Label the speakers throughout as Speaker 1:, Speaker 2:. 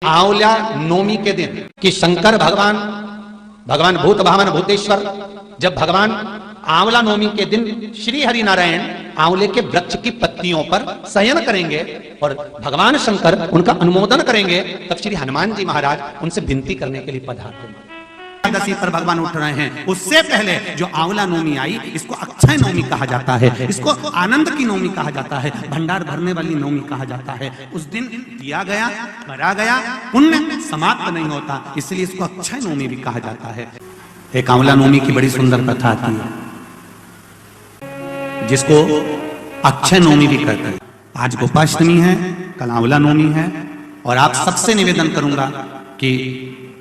Speaker 1: आंवला नवमी के दिन कि शंकर भगवान भूत भावन भूतेश्वर जब भगवान आंवला नवमी के दिन श्री हरि नारायण आंवले के वृक्ष की पत्तियों पर शयन करेंगे और भगवान शंकर उनका अनुमोदन करेंगे, तब श्री हनुमान जी महाराज उनसे विनती करने के लिए पधारते। एकादशी पर भगवान उठ रहे हैं, उससे पहले जो आंवला नवमी आई, इसको अक्षय नवमी कहा जाता है, इसको आनंद की नवमी कहा जाता है, भंडार भरने वाली नवमी कहा जाता है। उस दिन दिया गया, करा गया पुण्य समाप्त नहीं होता, इसलिए इसको अक्षय नवमी भी कहा जाता है। एक आंवला नवमी की बड़ी सुंदर कथा आती है, जिसको अक्षय नवमी भी कहते हैं। आज गोपाष्टमी है, कल आंवला नवमी है, और आप सबसे निवेदन करूंगा कि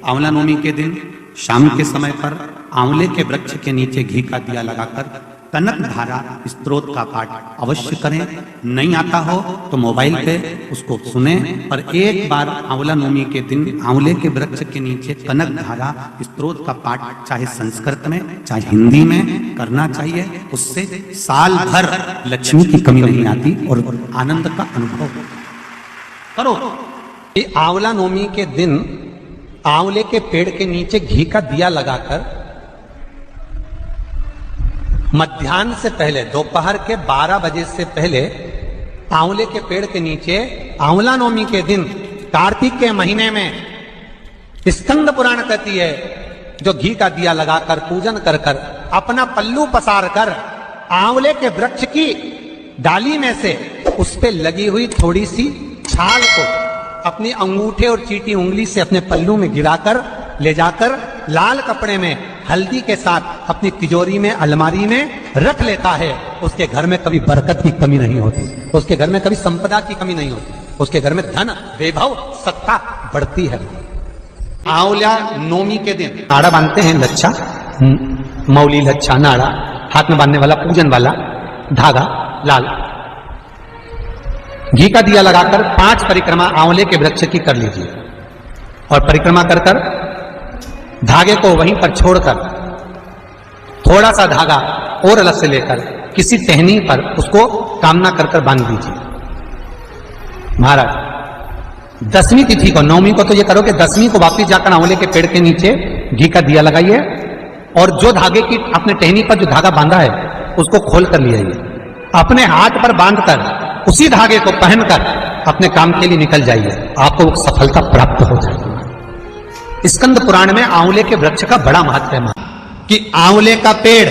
Speaker 1: आंवला नवमी के दिन शाम के समय पर आंवले के वृक्ष के नीचे घी का दिया लगाकर कनक धारा स्तोत्र का पाठ अवश्य करें। नहीं आता हो तो मोबाइल पे उसको सुने, पर एक बार आंवला नवमी के दिन आंवले के वृक्ष के नीचे कनक धारा स्तोत्र का पाठ चाहे संस्कृत में चाहे हिंदी में करना चाहिए। उससे साल भर लक्ष्मी की कमी नहीं आती और आनंद का अनुभव करो। आंवला नवमी के दिन आंवले के पेड़ के नीचे घी का दिया लगाकर मध्याह्न से पहले, दोपहर के 12 बजे से पहले आंवले के पेड़ के नीचे आंवला नवमी के दिन कार्तिक के महीने में स्कंद पुराण कहती है, जो घी का दिया लगाकर पूजन कर कर अपना पल्लू पसार कर आंवले के वृक्ष की डाली में से उस पे लगी हुई थोड़ी सी छाल को अपनी अंगूठे और चीटी उंगली से अपने पल्लू में गिराकर ले जाकर लाल कपड़े में हल्दी के साथ अपनी तिजोरी में, अलमारी में रख लेता है। उसके घर में कभी बरकत की कमी नहीं होती, उसके घर में कभी संपदा की कमी नहीं होती, उसके घर में धन वैभव सत्ता बढ़ती है। आंवला नवमी के दिन नाड़ा बांधते हैं, लच्छा मौली लच्छा नाड़ा, हाथ में बांधने वाला पूजन वाला धागा लाल, घी का दिया लगाकर 5 परिक्रमा आंवले के वृक्ष की कर लीजिए और परिक्रमा कर कर धागे को वहीं पर छोड़कर थोड़ा सा धागा और अलग से लेकर किसी टहनी पर उसको कामना कर कर बांध दीजिए। महाराज 10वीं तिथि को, नवमी को तो ये करो कि 10वीं को वापिस जाकर आंवले के पेड़ के नीचे घी का दिया लगाइए और जो धागे की अपने टहनी पर जो धागा बांधा है उसको खोल कर ले आइए, अपने हाथ पर बांधकर उसी धागे को पहनकर अपने काम के लिए निकल जाइए, आपको सफलता प्राप्त हो जाएगी। स्कंद पुराण में आंवले के वृक्ष का बड़ा महत्व है कि आंवले का पेड़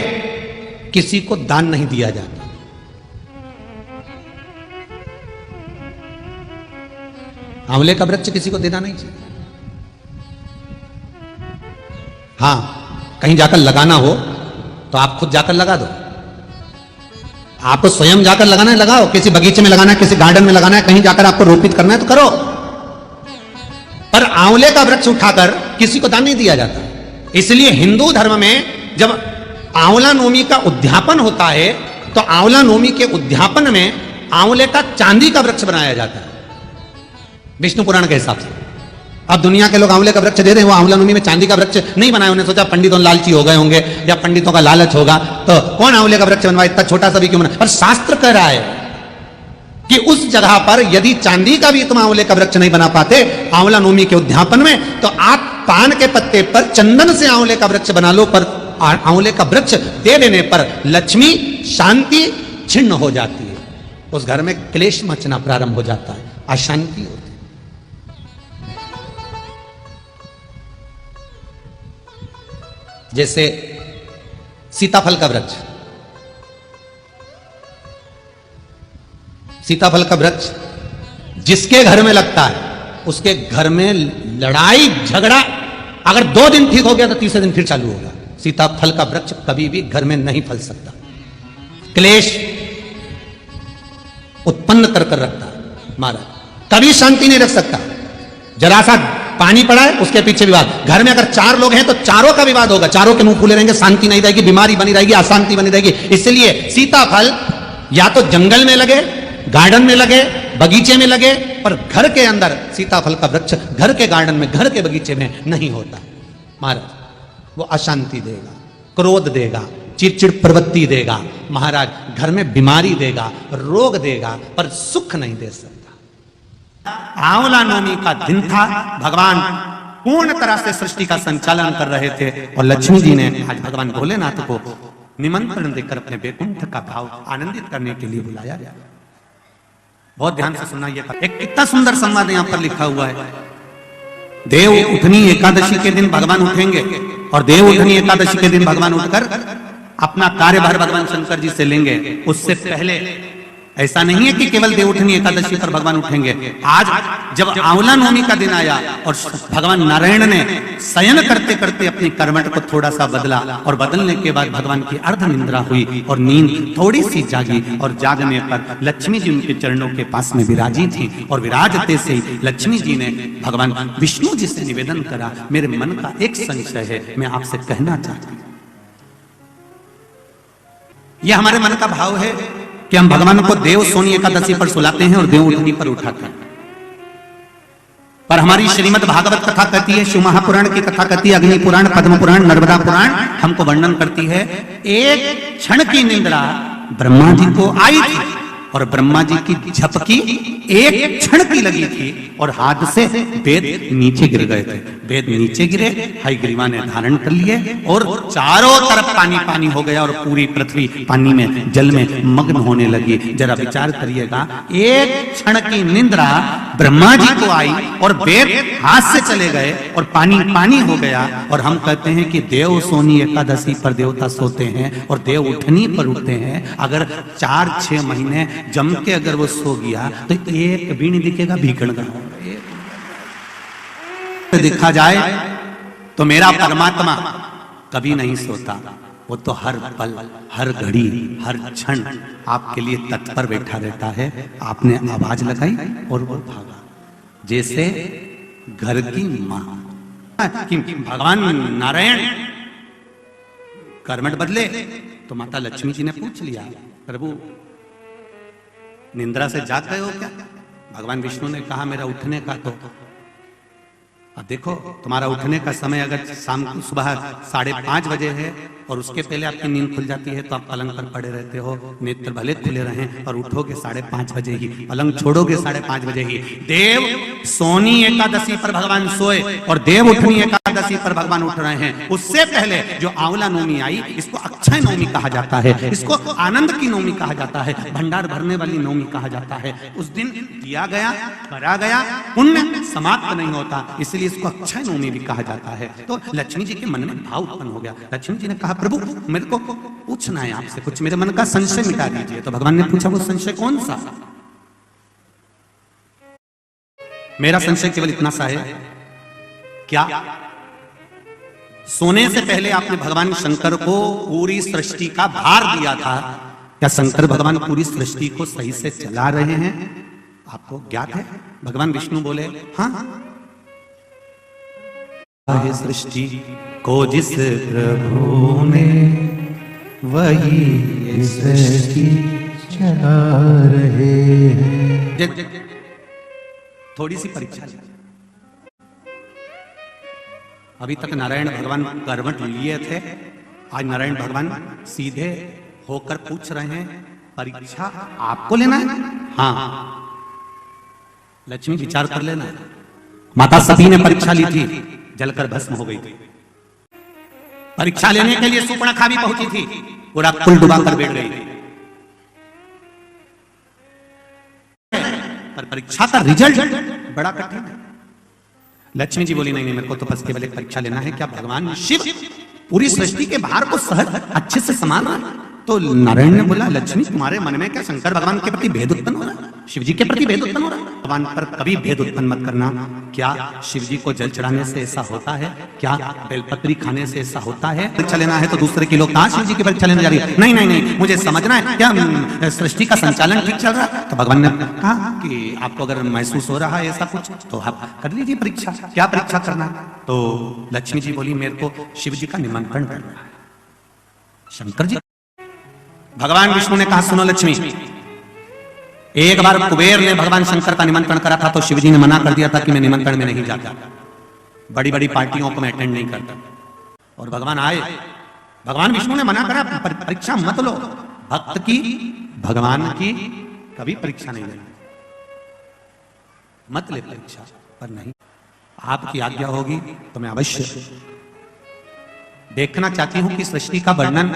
Speaker 1: किसी को दान नहीं दिया जाता। आंवले का वृक्ष किसी को देना नहीं चाहिए। हां, कहीं जाकर लगाना हो तो आप खुद जाकर लगा दो, आपको स्वयं जाकर लगाना है लगाओ, किसी बगीचे में लगाना है, किसी गार्डन में लगाना है, कहीं जाकर आपको रोपित करना है तो करो, पर आंवले का वृक्ष उठाकर किसी को दान नहीं दिया जाता। इसलिए हिंदू धर्म में जब आंवला नवमी का उद्यापन होता है तो आंवला नवमी के उद्यापन में आंवले का चांदी का वृक्ष बनाया जाता है विष्णु पुराण के हिसाब से। अब दुनिया के लोग आंवले का वृक्ष दे रहे हैं, वो आंवला नवमी में चांदी का वृक्ष नहीं बनाया, उन्होंने सोचा पंडितों लालची हो गए होंगे या पंडितों का लालच होगा तो कौन आंवले का वृक्ष बनवाए, इतना छोटा सा भी क्यों बना। पर शास्त्र कह रहा है कि उस जगह पर यदि चांदी का भी तुम आंवले का वृक्ष नहीं बना पाते आंवला नवमी के उद्यापन में, तो आप पान के पत्ते पर चंदन से आंवले का वृक्ष बना लो, पर आंवले का वृक्ष दे देने पर लक्ष्मी शांति छिन्न हो जाती है, उस घर में क्लेश मचना प्रारंभ हो जाता है, अशांति होती है। जैसे सीताफल का वृक्ष, सीताफल का वृक्ष जिसके घर में लगता है उसके घर में लड़ाई झगड़ा अगर 2 दिन ठीक हो गया तो तीसरे दिन फिर चालू होगा। सीताफल का वृक्ष कभी भी घर में नहीं फल सकता, क्लेश उत्पन्न कर कर रखता है महाराज, कभी शांति नहीं रख सकता। जरा सा पानी पड़ा है उसके पीछे विवाद, घर में अगर 4 लोग हैं तो चारों का विवाद होगा, चारों के मुंह फूले रहेंगे, शांति नहीं रहेगी, बीमारी बनी रहेगी, अशांति बनी रहेगी। इसलिए सीताफल या तो जंगल में लगे, गार्डन में लगे, बगीचे में लगे, पर घर के अंदर सीताफल का वृक्ष घर के गार्डन में, घर के बगीचे में नहीं होता महाराज। वो अशांति देगा, क्रोध देगा, चिड़चिड़ प्रवृत्ति देगा महाराज, घर में बीमारी देगा, रोग देगा, पर सुख नहीं दे सकता। आंवला नवमी का दिन था। भगवान पूर्ण तरह से सृष्टि का संचालन कर रहे थे और लक्ष्मी जी ने आज भगवान भोलेनाथ को निमंत्रण देकर अपने वैकुंठ का भाव आनंदित करने के लिए बुलाया गया। बहुत ध्यान से सुनना, ये एक कितना सुंदर संवाद यहाँ पर लिखा हुआ है। देव उठनी एकादशी के दिन भगवान उठेंगे और देव उठनी एकादशी के दिन भगवान उठकर अपना कार्यभार भगवान शंकर जी से लेंगे। उससे पहले ऐसा नहीं है कि केवल देवउठनी एकादशी पर भगवान उठेंगे। आज जब आंवला नवमी का दिन आया और भगवान नारायण ने शयन करते करते अपनी कर्मठ को थोड़ा सा बदला और बदलने के बाद भगवान की अर्ध निंद्रा हुई और नींद थोड़ी सी जागी और जागने पर लक्ष्मी जी उनके चरणों के पास में विराजी थी और विराजते से ही लक्ष्मी जी ने भगवान विष्णु जी से निवेदन करा, मेरे मन का एक संशय है, मैं आपसे कहना चाहती हूं। यह हमारे मन का भाव है कि हम भगवान को देव सोनी एकादशी पर सुलाते हैं और देव उठनी पर उठाते हैं। पर हमारी श्रीमद् भागवत कथा कहती है, शिव महापुराण की कथा कहती है, अग्नि पुराण, पद्म पुराण, नर्मदा पुराण हमको वर्णन करती है, एक क्षण की निंद्रा ब्रह्मा जी को आई थी और ब्रह्मा जी की झपकी एक क्षण की लगी थी और हाथ से वेद नीचे गिर गए थे। वेद नीचे गिरे, हयग्रीवा ने धारण कर लिए और चारों तरफ पानी पानी हो गया और पूरी पृथ्वी पानी में, जल में मग्न होने लगी। जरा विचार करिएगा, एक क्षण की निंद्रा ब्रह्मा जी को आई और वेद हाथ से चले गए और पानी पानी हो गया। और हम कहते हैं कि देव सोनी एकादशी पर देवता सोते हैं और देव उठनी पर उठते हैं। अगर 4-6 महीने जम के अगर वो सो गया तो एक भी नहीं दिखेगा, भीकण का देखा जाए तो मेरा परमात्मा कभी नहीं सोता, वो तो हर पल, हर घड़ी, हर क्षण आपके लिए तत्पर बैठा रहता है। आपने आवाज लगाई और वो भागा, जैसे घर की मां। कि भगवान नारायण कर्मठ बदले तो माता लक्ष्मी जी ने पूछ लिया, प्रभु निंद्रा से जाग गए हो क्या? भगवान विष्णु ने कहा मेरा उठने का तो, अब देखो तुम्हारा उठने का समय अगर शाम को सुबह 5:30 बजे है और उसके पहले आपकी नींद खुल जाती है तो आप पलंग पर पड़े रहते हो, नेत्र भले खुले रहें और उठोगे 5:30 बजे ही, पलंग छोड़ोगे 5:30 बजे ही। देव सोनी एकादशी पर भगवान सोए और देव उठनी एकादशी पर भगवान उठ रहे हैं। उससे पहले जो आंवला नवमी आई, इसको अक्षय नवमी कहा जाता है, इसको आनंद की नवमी कहा जाता है, भंडार भरने वाली नवमी कहा जाता है। उस दिन दिया गया, भरा गया, पुण्य समाप्त नहीं होता, इसलिए इसको अक्षय नवमी भी कहा जाता है। तो लक्ष्मी जी के मन में भाव उत्पन्न हो गया। लक्ष्मी जी ने कहा प्रभु मेरे को पूछना है आपसे कुछ, मेरे मन का संशय मिटा दीजिए। तो भगवान ने पूछा वो संशय कौन सा? मेरा संशय केवल इतना सा है, क्या सोने से पहले आपने भगवान शंकर को पूरी सृष्टि का भार दिया था? क्या शंकर भगवान पूरी सृष्टि को सही से चला रहे हैं? आपको ज्ञात है? भगवान विष्णु बोले हाँ, सृष्टि को जिस प्रभु ने वही सृष्टि चला रहे हैं। थोड़ी सी परीक्षा ली। अभी तक नारायण भगवान कर्मठ लिए थे, आज नारायण भगवान सीधे होकर पूछ रहे हैं परीक्षा आपको लेना है? हाँ लक्ष्मी विचार कर लेना। माता सती ने परीक्षा ली थी, जलकर भस्म हो गई थी। परीक्षा लेने के लिए सुपर्णखा भी पहुंची थी, पूरा कुल डुबा कर बैठ गई। पर परीक्षा का रिजल्ट बड़ा कठिन है। लक्ष्मी जी बोली नहीं नहीं, मेरे को तो बस केवल एक परीक्षा लेना है, क्या भगवान शिव पूरी सृष्टि के भार को सहज अच्छे से संभाल रहा है? तो नारायण ने बोला लक्ष्मी तुम्हारे मन में क्या शंकर भगवान के प्रति भेद उत्पन्न हो रहा है? शिव जी के प्रति भेद उत्पन्न हो रहा है? भगवान पर कभी भेद उत्पन्न मत करना। क्या शिव जी को जल चढ़ाने से ऐसा होता है? क्या बेलपत्री खाने से ऐसा होता है? परीक्षा लेना है तो दूसरे के लोग कहां शिव जी की परीक्षा लेने जा रही है? नहीं नहीं नहीं, मुझे समझना है क्या सृष्टि का संचालन ठीक चल रहा है? तो भगवान ने कहा कि आपको अगर महसूस हो रहा है ऐसा कुछ तो आप कर लीजिए परीक्षा। क्या परीक्षा करना? तो लक्ष्मी जी बोली मेरे को शिव जी का निमंत्रण करना है। शंकर जी, भगवान विष्णु ने कहा सुनो लक्ष्मी, एक बार कुबेर ने भगवान शंकर का निमंत्रण करा था तो शिवजी ने मना कर दिया था कि मैं निमंत्रण में नहीं जाता, बड़ी बड़ी पार्टियों को मैं अटेंड नहीं करता। और भगवान आए, भगवान विष्णु ने मना करा परीक्षा मत लो, भक्त की भगवान की कभी परीक्षा नहीं लेनी। मत ले परीक्षा, पर नहीं, आपकी आज्ञा होगी तो मैं अवश्य देखना चाहती हूं कि सृष्टि का वर्णन,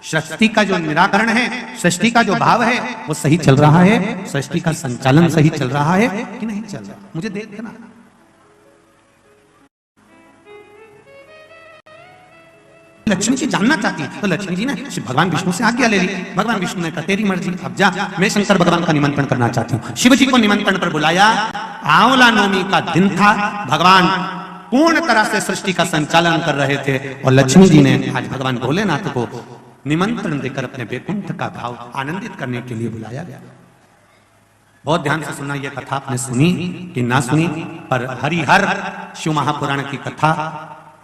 Speaker 1: सृष्टि का जो निराकरण है, सृष्टि का जो भाव है वो सही चल रहा है, सृष्टि का संचालन सही चल रहा है कि नहीं चल रहा, मुझे देखना। लक्ष्मी जी जानना चाहती है, तो लक्ष्मी जी ने भगवान विष्णु से आज्ञा ले ली। भगवान विष्णु ने कहा तेरी मर्जी, अब जा, मैं शंकर भगवान का निमंत्रण करना चाहती हूँ। शिव जी को निमंत्रण पर बुलाया। आंवला नवमी का दिन था, भगवान पूर्ण तरह से सृष्टि का संचालन कर रहे थे और लक्ष्मी जी ने आज भगवान भोलेनाथ को निमंत्रण देकर अपने वैकुंठ का भाव आनंदित करने के लिए बुलाया गया। बहुत ध्यान से सुनना, यह कथा आपने सुनी कि ना सुनी, पर हरिहर शिव महापुराण की कथा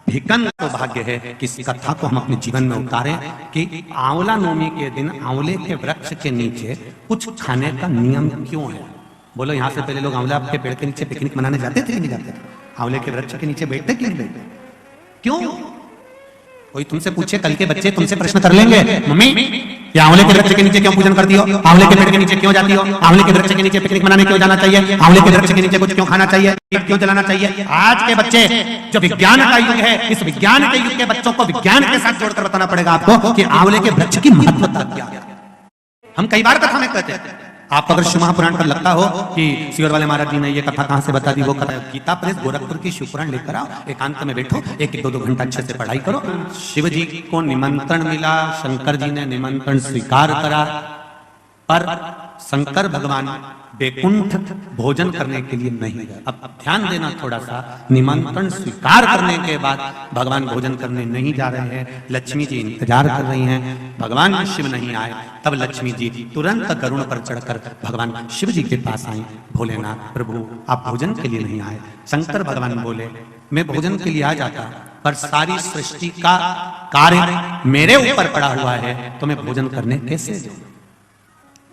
Speaker 1: भिकन तो भाग्य है कि इस कथा को हम अपने जीवन में उतारें कि आंवला नवमी के दिन आंवले के वृक्ष के नीचे कुछ खाने का नियम क्यों है। बोलो, यहाँ से पहले लोग आंवला के पेड़ के नीचे पिकनिक मनाने जाते थे कि नहीं जाते थे? आंवले के वृक्ष के नीचे बैठते क्यों? कोई तुमसे पूछे, कल के बच्चे तुमसे प्रश्न कर लेंगे, मम्मी ये आंवले के वृक्ष के नीचे क्यों पूजन करती हो, आंवले के पेड़ के नीचे क्यों जाती हो, आंवले के वृक्ष के नीचे पिकनिक मनाने क्यों जाना चाहिए, आंवले के वृक्ष के नीचे कुछ क्यों खाना चाहिए, क्यों जलाना चाहिए। आज के बच्चे, जो विज्ञान का युग है, इस विज्ञान के युग के बच्चों को विज्ञान के साथ जोड़कर बताना पड़ेगा आपको कि आंवले के वृक्ष की महत्वता क्या है। हम कई बार कथा में कहते हैं, आपको अगर शिव महापुराण पर लगता हो कि सियोर वाले महाराज जी ने ये कथा कहां से बता दी, वो कथा गीता प्रेस गोरखपुर की शिवपुराण लेकर आओ, एकांत में बैठो, एक दो घंटा अच्छे से पढ़ाई करो। शिव जी को निमंत्रण मिला, शंकर जी ने निमंत्रण स्वीकार करा, पर शंकर भगवान वैकुंठ भोजन करने के लिए नहीं गए। अब ध्यान देना थोड़ा सा, निमंत्रण स्वीकार करने के बाद भगवान भोजन करने नहीं जा रहे हैं, लक्ष्मी जी इंतजार कर रही हैं, भगवान शिव नहीं आए। तब लक्ष्मी जी तुरंत गरुड़ पर चढ़कर भगवान शिव जी के पास आई, भोलेनाथ प्रभु आप भोजन के लिए नहीं आए। शंकर भगवान बोले, मैं भोजन के लिए आ जाता, पर सारी सृष्टि का कार्य मेरे ऊपर पड़ा हुआ है, तो मैं भोजन करने कैसे जाऊं?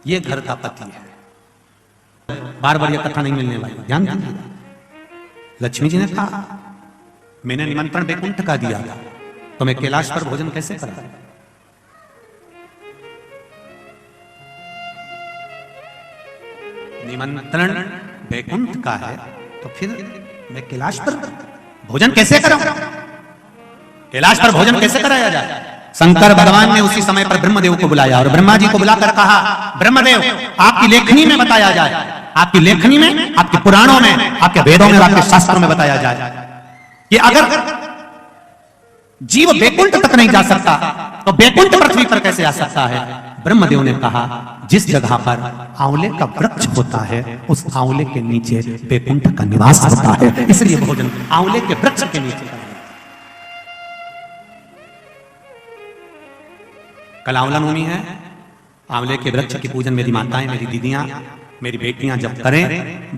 Speaker 1: ये घर का पति है, बार बार यह कथा नहीं मिलने वाली, ध्यान दीजिएगा। लक्ष्मी जी ने कहा मैंने निमंत्रण वैकुंठ का दिया था, तो मैं कैलाश पर भोजन कैसे करा? निमंत्रण वैकुंठ का है तो फिर मैं कैलाश पर भोजन कैसे करूं? कैलाश पर भोजन कैसे कराया जाए? शंकर भगवान ने उसी समय पर ब्रह्मदेव को बुलाया और ब्रह्मा जी को बुलाकर कहा, ब्रह्मदेव आपकी लेखनी में बताया जाए, आपकी लेखनी में, आपके पुराणों में, आपके वेदों में, आपके शास्त्रों में बताया जाए कि अगर जीव वैकुंठ तक नहीं जा सकता तो वैकुंठ पृथ्वी पर कैसे आ सकता है? ब्रह्मदेव ने कहा, जिस जगह पर आंवले का वृक्ष होता है उस आंवले के नीचे वैकुंठ का निवास होता है, इसलिए भोजन आंवले के वृक्ष के नीचे। कल आंवला नवमी है, आंवले के वृक्ष की पूजन मेरी माताएं, मेरी दीदियां, मेरी बेटियां जब करें,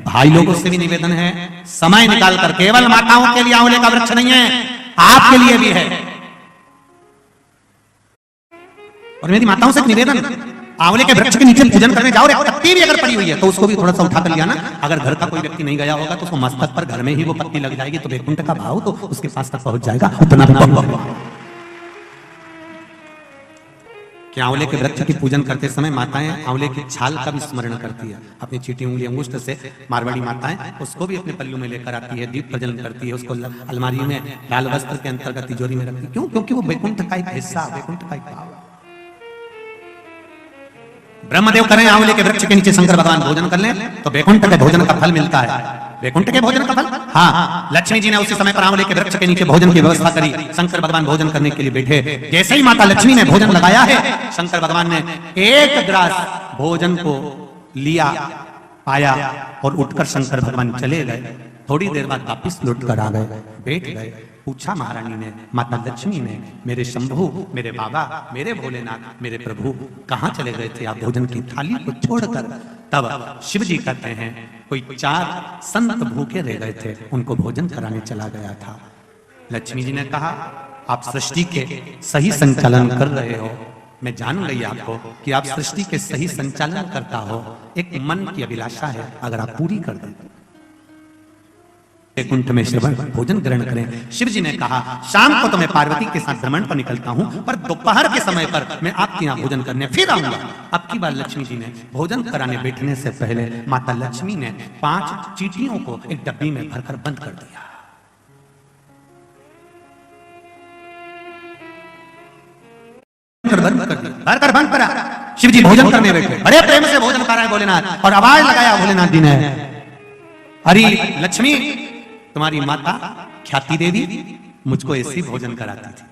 Speaker 1: भाई लोगों से भी निवेदन है, समय निकालकर, केवल माताओं के लिए आंवले का वृक्ष नहीं है, आपके लिए भी है। और मेरी माताओं से निवेदन, आंवले के वृक्ष के नीचे पूजन करने जाओ, पत्ती भी अगर पड़ी हुई है तो उसको भी थोड़ा सा उठा कर लिया ना। अगर घर का कोई व्यक्ति नहीं गया होगा तो उसको मस्तक पर घर में ही वो पत्ती लग जाएगी, तो वैकुंठ का भाव तो उसके पास तक पहुंच जाएगा। उतना कि आंवले के वृक्ष की पूजन करते समय माताएं आंवले की छाल का भी स्मरण करती है, अपनी चीटी उंगली अंगुष्ठ से। मारवाड़ी माताएं उसको भी अपने पल्लू में लेकर आती है, दीप प्रज्वलन करती है, उसको अलमारी में लाल वस्त्र के अंतर्गत तिजोरी में रखती है। क्यों? क्योंकि वो वैकुंठ का एक हिस्सा, वैकुंठ का एक भाव। ब्रह्मदेव करें आंवले के वृक्ष के नीचे शंकर भगवान भोजन कर लें तो वैकुंठ के भोजन का फल मिलता है। वैकुंठ के भोजन का फल, हाँ। लक्ष्मी जी ने उसी समय पर आंवले के वृक्ष के नीचे भोजन की व्यवस्था करी। शंकर भगवान भोजन करने के लिए बैठे, जैसे ही माता लक्ष्मी ने भोजन लगाया है, शंकर भगवान ने एक ग्रास भोजन को लिया, पाया और उठकर शंकर भगवान चले गए। थोड़ी देर बाद वापिस लौट कर आ गए, बैठ गए। पूछा महारानी ने, माता लक्ष्मी ने, मेरे शंभु, मेरे बाबा, मेरे भोलेनाथ, मेरे प्रभु कहाँ चले गए थे आप भोजन की थाली को छोड़कर? तब शिव जी कहते हैं, कोई 4 संत भूखे रह गए थे, उनको भोजन कराने चला गया था। लक्ष्मी जी ने कहा, आप सृष्टि के सही संचालन कर रहे हो, मैं जान गई आपको कि आप सृष्टि के सही संचालन करता हो। एक मन की अभिलाषा है, अगर आप पूरी कर दें कुंठ में श्रवण भोजन ग्रहण करें। शिव जी ने कहा शाम को तो मैं पार्वती के साथ भ्रमण पर निकलता हूं, पर दोपहर के समय पर मैं आपके यहाँ भोजन करने फिर आऊंगा। अब की बार लक्ष्मी जी ने भोजन कराने बैठने से पहले माता लक्ष्मी ने 5 चींटियों को एक डब्बी में भरकर बंद कर दिया। भरकर बंद करा। शिव जी भोजन करने बैठे, बड़े प्रेम से भोजन कर रहे हैं भोलेनाथ, और आवाज लगाया भोलेनाथ जी ने, अरे लक्ष्मी, तुम्हारी माता ख्याति देवी मुझको ऐसी भोजन कराती थी,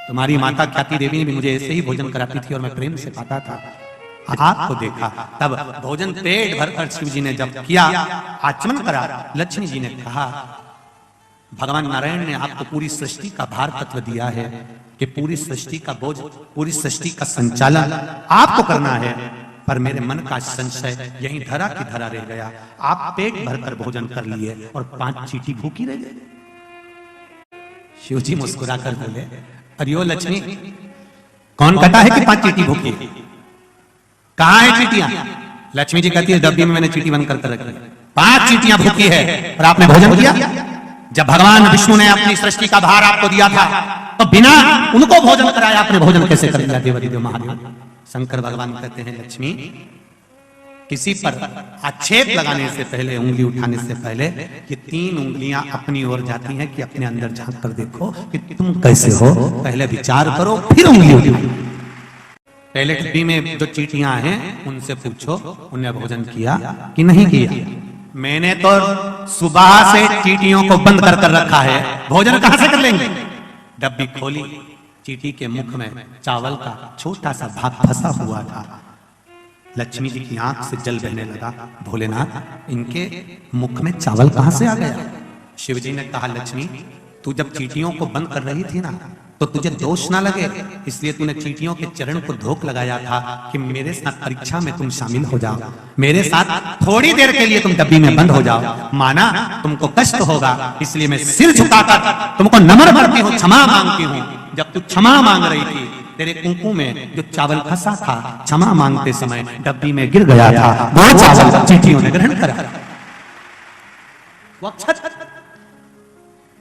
Speaker 1: तुम्हारी माता ख्याति देवी भी मुझे ऐसे ही भोजन कराती थी और मैं प्रेम से खाता था। आपको देखा तब भोजन पेट भरकर शिव जी ने जब किया, आचमन करा, लक्ष्मी जी ने कहा भगवान नारायण ने आपको पूरी सृष्टि का भार तत्व दिया है कि पूरी सृष्टि का बोझ, पूरी सृष्टि का संचालन आपको करना है, पर मेरे मन का संशय यहीं धरा की धरा रह गया। आप पेट भरकर भोजन कर लिए और 5 चींटी भूखी रह गई। शिव जी मुस्कुराकर बोले, अरे ओ लक्ष्मी, कौन कहता है कि 5 चींटी भूखी? कहां है चींटियां? लक्ष्मी जी कहती है डब्बी में मैंने चींटी बंद कर रखी, 5 चींटियां भूखी है और आपने भोजन किया। जब भगवान विष्णु ने अपनी सृष्टि का भार आपको दिया था तो बिना उनको भोजन कराया आपने भोजन कैसे कर लिया? देवादिदेव महादेव शंकर भगवान कहते हैं लक्ष्मी, किसी पर आक्षेप लगाने से पहले, उंगली उठाने से पहले ये 3 उंगलियां अपनी ओर जाती हैं कि अपने अंदर झांक कर देखो कि तुम कैसे हो। पहले विचार करो फिर उंगली उठाओ। पहले डब्बी में जो चींटियां हैं उनसे पूछो उन्हें भोजन किया कि नहीं किया। मैंने तो सुबह से चींटियों को बंद कर रखा है, भोजन कहां से कर लेंगे? डब्बी खोली, चींटी के मुख में चावल का छोटा सा भाग फंसा हुआ था। लक्ष्मी जी की आंख से जल बहने लगा। भोलेनाथ, इनके मुख में चावल कहां से आ गया? शिव जी ने कहा लक्ष्मी, तू जब चींटियों को बंद कर रही थी ना, तो तुझे दोष ना लगे, इसलिए तूने चींटियों के चरण को धोख लगाया था कि मेरे साथ परीक्षा में तुम शामिल हो जाओ, मेरे साथ थोड़ी देर के लिए तुम डब्बी में बंद हो जाओ। माना तुमको कष्ट होगा, इसलिए मैं सिर झुकाकर तुमको नमन करती हूँ, क्षमा मांगती हूँ। जब तू क्षमा मांग रही थी, तेरे कुंकू में जो चावल फंसा था, क्षमा मांगते समय डब्बी में गिर गया था, वो चावल चींटियों ने ग्रहण करा।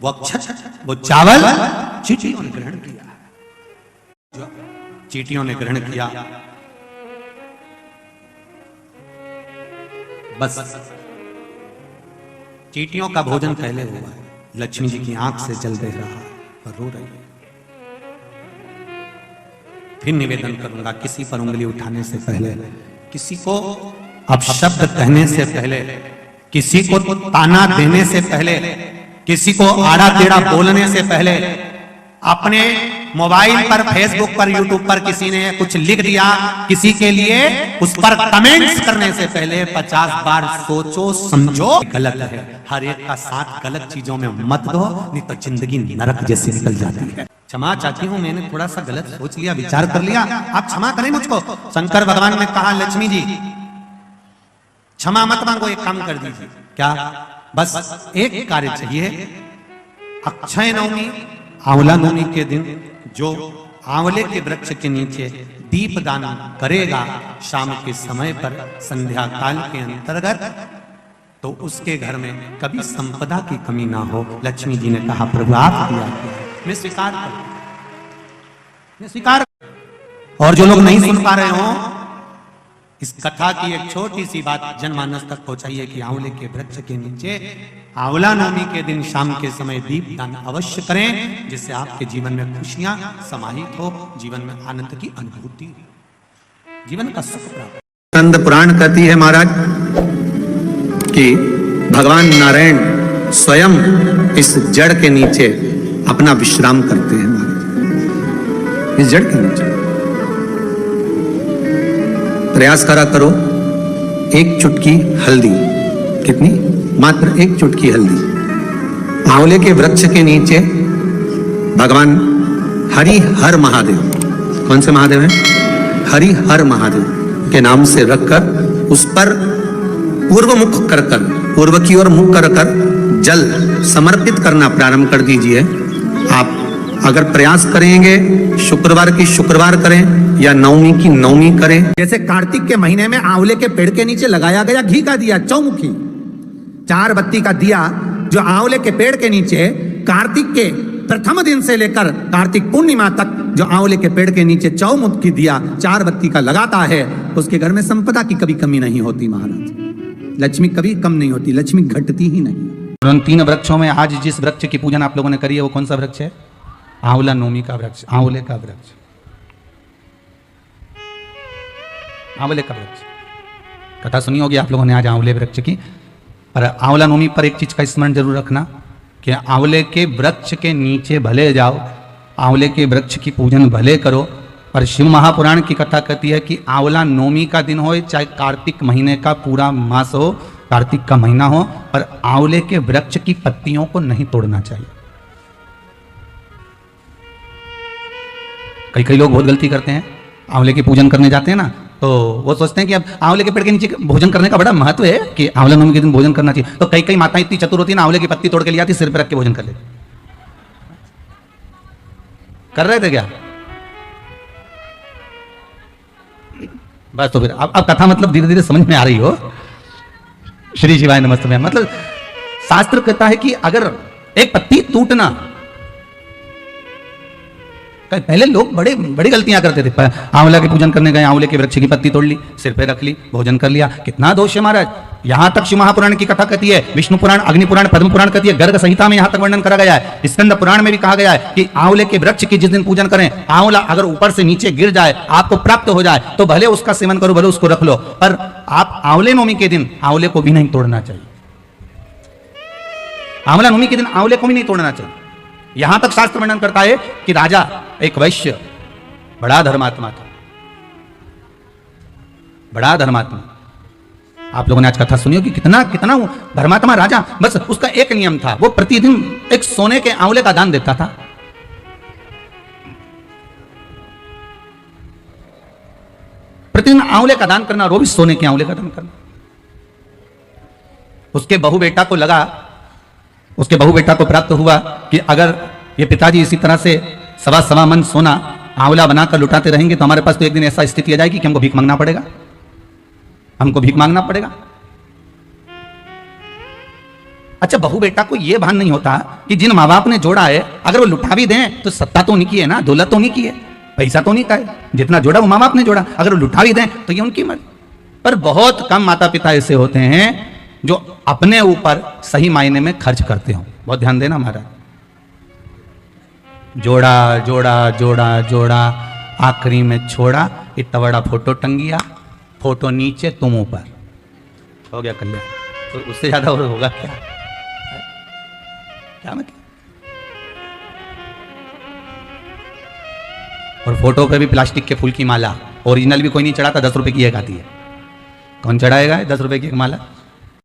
Speaker 1: वो चावल चींटियों ने ग्रहण किया। चींटियों ने ग्रहण किया। बस चींटियों का भोजन पहले हुआ है। लक्ष्मी जी की आंख से जल बह रहा और रो रही है। फिर निवेदन करूंगा, किसी पर उंगली उठाने से पहले, किसी को अपशब्द कहने से पहले, किसी को ताना देने से पहले, किसी को आड़ा टेढ़ा बोलने से पहले, अपने मोबाइल पर, फेसबुक पर, यूट्यूब पर किसी ने कुछ लिख दिया, किसी के लिए उस पर कमेंट्स करने से पहले 50 बार सोचो समझो। गलत है, हर एक का साथ गलत चीजों में मत दो, नहीं तो जिंदगी नरक जैसी निकल जाती है। क्षमा चाहती हूँ, मैंने थोड़ा सा गलत सोच लिया, विचार कर लिया, आप क्षमा करें मुझको। शंकर भगवान ने कहा लक्ष्मी जी क्षमा मत मांगो, एक काम कर दीजिए। क्या? बस एक कार्य चाहिए। अक्षय नवमी, आंवला नवमी के दिन जो आंवले के वृक्ष के नीचे दीप दान करेगा शाम के समय पर, संध्या काल के अंतर्गत, तो उसके घर में कभी संपदा की कमी ना हो। लक्ष्मी जी ने कहा प्रभु आप किया, मैं स्वीकार कर, मैं स्वीकार। और जो लोग नहीं सुन पा रहे हो, इस कथा की एक छोटी सी बात जनमानस तक पहुंचाइए कि आंवले के वृक्ष के नीचे आंवला नवमी के दिन शाम के समय दीप दान अवश्य करें, जिससे आपके जीवन में खुशियां समाहित हो, जीवन में आनंद की अनुभूति, जीवन का सुख प्राप्त।
Speaker 2: स्कंद पुराण कहती है महाराज कि भगवान नारायण स्वयं इस जड़ के नीचे अपना विश्राम करते हैं महाराज, इस जड़ के नीचे। प्रयास करा करो, एक चुटकी हल्दी, कितनी? मात्र एक चुटकी हल्दी, आंवले के वृक्ष के नीचे भगवान हरि हर महादेव, कौन से महादेव हैं? हरि हर महादेव के नाम से रखकर उस पर पूर्व मुख कर कर, पूर्व की ओर मुख कर कर जल समर्पित करना प्रारंभ कर दीजिए। आप अगर प्रयास करेंगे, शुक्रवार की शुक्रवार करें या नवमी की नवमी करें।
Speaker 1: जैसे कार्तिक के महीने में आंवले के पेड़ के नीचे लगाया गया घी का दिया चौमुखी,
Speaker 2: 4 बत्ती का दिया जो आंवले के पेड़ के नीचे कार्तिक के प्रथम दिन से लेकर कार्तिक पूर्णिमा तक जो आंवले के पेड़ के नीचे चौमुख की दिया 4 बत्ती का लगाता है, उसके घर में संपदा की कभी कमी नहीं होती महाराज। लक्ष्मी कभी कम नहीं होती, लक्ष्मी घटती ही नहीं।
Speaker 1: और उन 3 वृक्षों में आज जिस वृक्ष की पूजन आप लोगों ने करी है वो कौन सा वृक्ष है? आंवला नोमी का वृक्ष, आंवले का वृक्ष, आंवले का वृक्ष। कथा सुनी होगी आप लोगों ने आज आंवले वृक्ष की। पर आंवला नोमी पर एक चीज का स्मरण जरूर रखना कि आंवले के वृक्ष के नीचे भले जाओ, आंवले के वृक्ष की पूजन भले करो, पर शिव महापुराण की कथा कहती है कि आंवला नोमी का दिन हो चाहे कार्तिक महीने का पूरा मास हो, कार्तिक का महीना हो, पर आंवले के वृक्ष की पत्तियों को नहीं तोड़ना चाहिए। कई लोग बहुत गलती करते हैं, आंवले की पूजन करने जाते हैं ना, तो वो सोचते हैं कि अब आंवले के पेड़ के नीचे भोजन करने का बड़ा महत्व है कि आंवला नवमी के दिन भोजन करना चाहिए। तो कई माताएं इतनी चतुर होती है ना, आंवले की पत्ती तोड़ के ले आती, सिर पे रख के भोजन कर लेती। कर रहे थे क्या? बस तो फिर अब कथा मतलब धीरे धीरे समझ में आ रही हो। श्री शिवाय नमस्ते। मतलब शास्त्र कहता है कि अगर एक पत्ती टूटना, पहले लोग बड़ी गलतियां करते थे। आंवला की पूजन करने गए, आंवले के वृक्ष की पत्ती तोड़ ली, सिर पे रख ली, भोजन कर लिया, कितना दोष है महाराज। यहां तक शिव महापुराण की कथा कहती है, विष्णु पुराण, अग्नि पुराण, पद्म पुराण कहती है, गर्ग संहिता में यहां तक वर्णन करा गया है, स्कंद पुराण में भी कहा गया है कि आंवले के वृक्ष की जिस दिन पूजन करें, आंवला अगर ऊपर से नीचे गिर जाए, आपको प्राप्त हो जाए, तो भले उसका सेवन करो, भले उसको रख लो, पर आप आंवले नवमी के दिन आंवले को भी नहीं तोड़ना चाहिए। आंवला नवमी के दिन आंवले को भी नहीं तोड़ना चाहिए। यहां तक शास्त्र वर्णन करता है कि राजा एक वैश्य बड़ा धर्मात्मा था, बड़ा धर्मात्मा। आप लोगों ने आज कथा सुनी होगी, कितना धर्मात्मा राजा। बस उसका एक नियम था, वो प्रतिदिन एक सोने के आंवले का दान देता था। प्रतिदिन आंवले का दान करना, और वो भी सोने के आंवले का दान करना। उसके बहु बेटा को प्राप्त हुआ कि अगर ये पिताजी इसी तरह से सवा मन सोना आंवला बनाकर लुटाते रहेंगे तो हमारे पास तो एक दिन ऐसा स्थिति आ जाएगी कि हमको भीख मांगना पड़ेगा, अच्छा, बहु बेटा को यह भान नहीं होता कि जिन माँ बाप ने जोड़ा है अगर वो लुटा भी दें तो सत्ता तो उन्हीं की है ना, दौलत तो उन्हीं की है, पैसा तो उन्हीं का है, जितना जोड़ा वो माँ बाप ने जोड़ा, अगर वो लुटा भी दें तो ये उनकी मर्जी। पर बहुत कम माता पिता ऐसे होते हैं जो अपने ऊपर सही मायने में खर्च करते हो। बहुत ध्यान देना महाराज। जोड़ा जोड़ा जोड़ा जोड़ा, आखिरी में छोड़ा, इतना बड़ा फोटो टंगिया, फोटो नीचे तुम ऊपर, हो गया कल्याण। तो उससे ज्यादा और होगा क्या? क्या मतलब? और फोटो पे भी प्लास्टिक के फूल की माला, ओरिजिनल भी कोई नहीं चढ़ाता, 10 रुपए की एक आती है। कौन चढ़ाएगा 10 रुपए की एक माला?